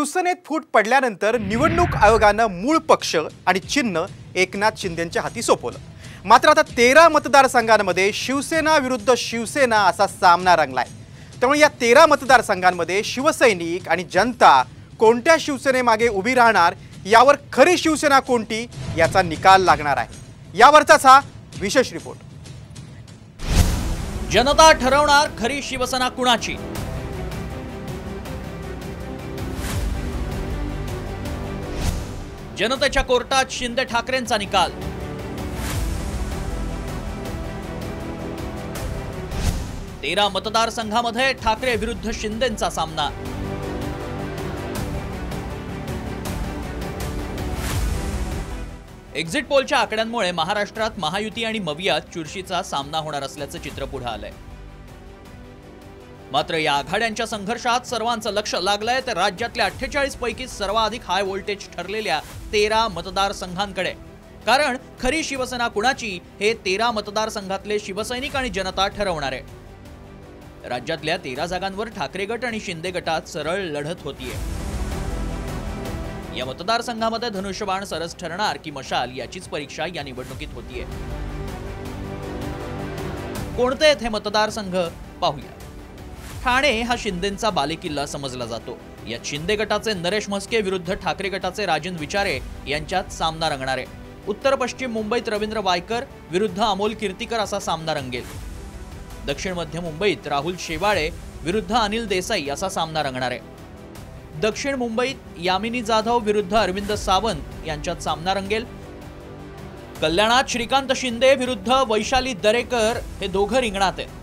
शिवसेनेत फूट पडल्यानंतर निवडणूक आयोगानं मूळ पक्ष आणि चिन्ह एकनाथ शिंदेंच्या हाती सोपवलं। मात्र आता 13 मतदारसंघांमध्ये शिवसेना विरुद्ध शिवसेना असा सामना रंगलाय। त्यामुळे या 13 मतदारसंघांमध्ये शिवसैनिक आणि जनता कोणत्या शिवसेनेमागे उभी राहणार यावर खरी शिवसेना कोणती याचा निकाल लागणार आहे। यावरचाच हा विशेष रिपोर्ट। जनता ठरवणार खरी शिवसेना कुणाची। जनतेच्या कोर्टात शिंदे ठाकरेंचा निकाल। तेरा मतदारसंघामध्ये ठाकरे विरुद्ध शिंदेंचा सामना। एक्झिट पोलच्या आकड्यांमुळे महाराष्ट्रात महायुती आणि मवियात चुरशीचा सामना होणार असल्याचं चित्र पुढे आलंय। मात्र या आघाड्यांच्या संघर्षात सर्वांचं लक्ष लागलंय तर राज्यातल्या 48 पैकी सर्वाधिक हाय व्होल्टेज ठरलेल्या 13 मतदारसंघांकडे। कारण खरी शिवसेना कुणाची हे 13 मतदारसंघातले शिवसैनिक आणि जनता ठरवणार आहे। राज्यातल्या 13 जागांवर ठाकरे गट आणि शिंदे गटात सरळ लढत होतीये। या मतदारसंघामध्ये धनुष्यबाण सरस ठरणार की मशाल याचीच परीक्षा या निवडणुकीत होतीये। कोणते आहेत हे मतदारसंघ पाहूया। ठाणे हा शिंदेंचा बालेकिल्ला समजला जातो। यात शिंदे गटाचे नरेश म्हस्के विरुद्ध ठाकरे गटाचे राजन विचारे यांच्यात सामना रंगणार आहे। उत्तर पश्चिम मुंबईत रवींद्र वायकर विरुद्ध अमोल कीर्तीकर असा सामना रंगेल। दक्षिण मध्य मुंबईत राहुल शेवाळे विरुद्ध अनिल देसाई असा सामना रंगणार आहे। दक्षिण मुंबईत यामिनी जाधव विरुद्ध अरविंद सावंत यांच्यात सामना रंगेल। कल्याणात श्रीकांत शिंदे विरुद्ध वैशाली दरेकर हे दोघं रिंगणात आहेत।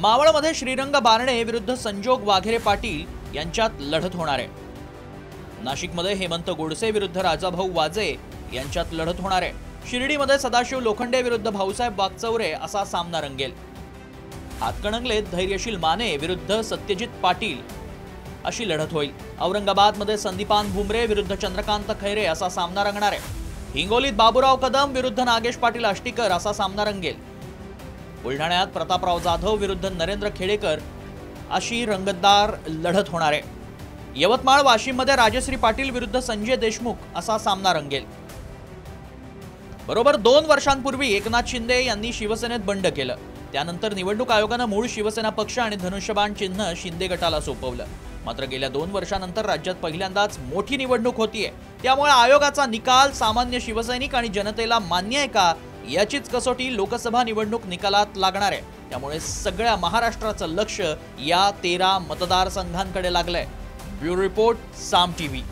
मावळमध्ये श्रीरंग बारणे विरुद्ध संजोग वाघेरे पाटील यांच्यात लढत होणार आहे। नाशिकमध्ये हेमंत गोडसे विरुद्ध राजाभाऊ वाजे यांच्यात लढत होणार आहे। शिर्डीमध्ये सदाशिव लोखंडे विरुद्ध भाऊसाहेब वागचौरे असा सामना रंगेल। हातकणंगलेत धैर्यशील माने विरुद्ध सत्यजित पाटील अशी लढत होईल। औरंगाबादमध्ये संदीपान भुमरे विरुद्ध चंद्रकांत खैरे असा सामना रंगणार आहे। हिंगोलीत बाबूराव कदम विरुद्ध नागेश पाटील आष्टीकर असा सामना रंगेल। बुलढाण्यात प्रतापराव जाधव विरुद्ध नरेंद्र खेडेकर अशी रंगतदार लढत होणार आहे। यवतमाळ वाशिममध्ये राजश्री पाटील विरुद्ध संजय देशमुख असा सामना रंगेल। बरोबर 2 वर्षांपूर्वी एकनाथ शिंदे यांनी शिवसेनेत बंड केलं। त्यानंतर निवडणूक आयोगानं मूळ शिवसेना पक्ष आणि धनुष्यबाण चिन्ह शिंदे गटाला सोपवलं। मात्र गेल्या 2 वर्षांनंतर राज्यात पहिल्यांदाच मोठी निवडणूक होतीये। त्यामुळे आयोगाचा निकाल सामान्य शिवसैनिक आणि जनतेला मान्य आहे का याचीच कसोटी लोकसभा निवडणूक निकालात लागणार आहे। त्यामुळे सगळ्या महाराष्ट्राचं लक्ष या 13 मतदारसंघांकडे लागलंय। ब्युरो रिपोर्ट, साम टीव्ही।